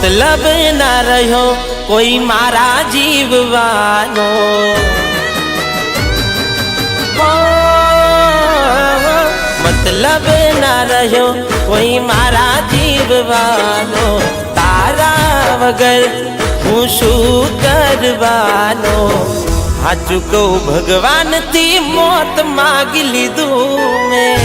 मतलब ના રહ્યો કોઈ મારા જીવવાનો, मतलब ના રહ્યો કોઈ મારા જીવવાનો, તારા વગર હું શું કરવાનો। હાચું કહું ભગવાનથી મોત માગી લીધું મેં,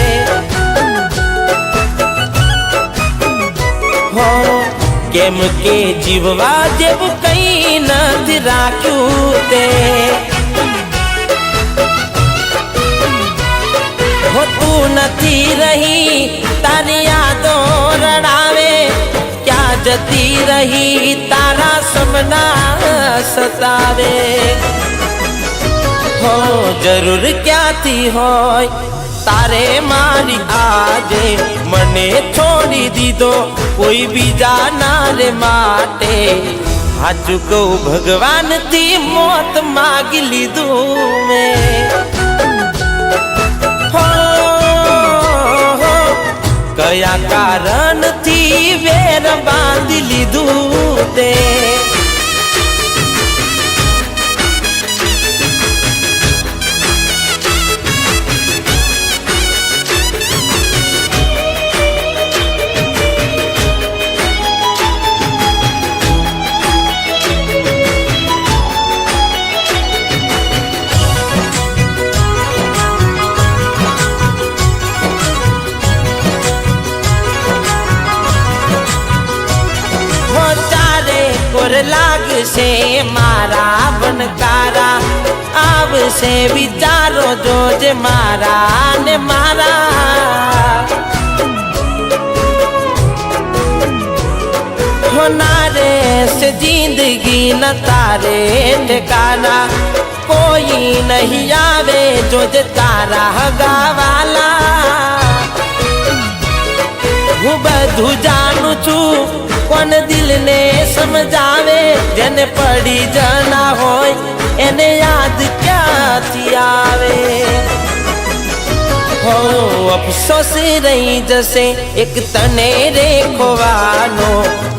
કેમ કે જીવવા જેવું કઈ નથી રાખ્યું તે। तू नहीं रही तारी यादों रड़ावे, क्या जती रही तारा सपना सतावे। हो जरूर क्या थी हो तारे मारी आजे, मने छोड़ी दीदो कोई बीजा नारे माटे। हाचू को भगवान थी मौत मांगी लीधू मैं, कया कारण थी वेर बांध लीधू ते। लाग से मारा बनकारा आव से विचारो जो जे मारा ने मारा। होनारे से जिंदगी न तारे ठिकाना, कोई नहीं आवे जो जे तारा गावाला। હું બધું જાણું છું કોણ દિલ ને સમજાવે, જેને પડી જના હોય એને યાદ ક્યાંથી આવે। હો અફસોસ રહી જશે એક તને રે ખોવાનો,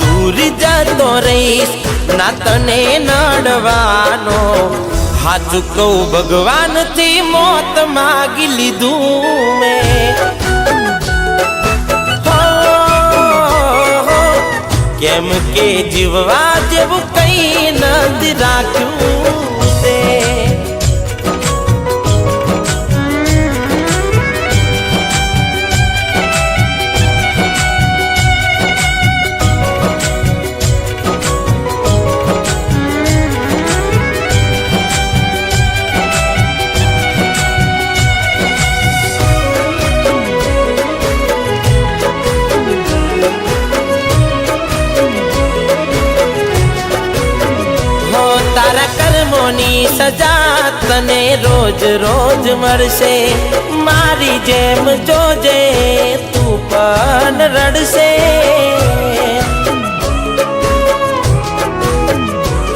દૂર જતો રહીશ ના તને નડવાનો। હાચું કહું ભગવાનથી મોત માગી લીધું મેં, કેમ કે જીવવા જેવું કઈ નથી રાખ્યું તે। सजा तने रोज रोज मरसे, मारी जेम जोजे तू पण रड़से।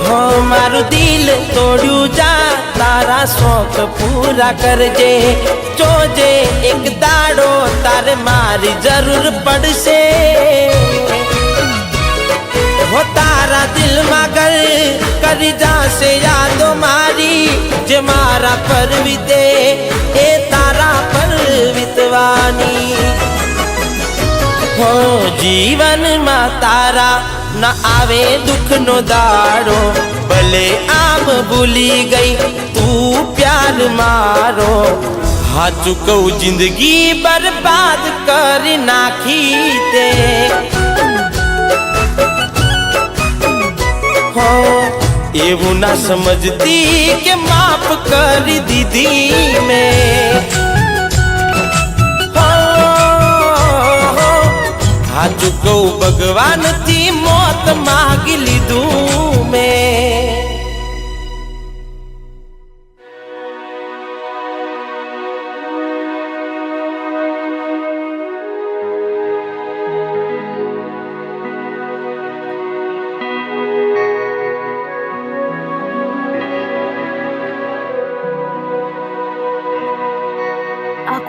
हो मारू दिल तोड़ू जा तारा शौक पूरा करजे, जोजे एक दाड़ो तारे मारी जरूर पड़से। हो तारा दिल मगर करी जासे यादो मारी, जे मारा पर विते ए तारा पर वितवानी। हो जीवन मा तारा न आवे दुख नो दाड़ो, भले आम भूली गई तू प्यार मारो। हाचू कहूं जिंदगी बर्बाद कर नाखी ते। એવું ના સમજતી કે માફ કરી દીધી મેં, હાચું કહું ભગવાનથી મોત માગી લીધું મેં।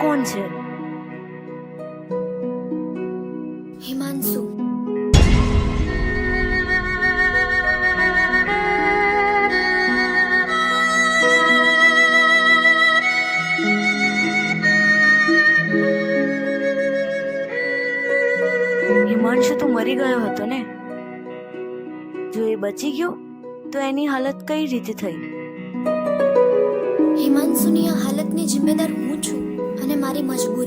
कौन છે? હિમાંશુ। હિમાંશુ તો મરી ગયો હતો ને? જો એ બચી ગયો તો એની હાલત કઈ રીતે થઈ? હિમાંશુની આ હાલતની જિમ્મેદાર હું છું અને મારી મજબૂરી.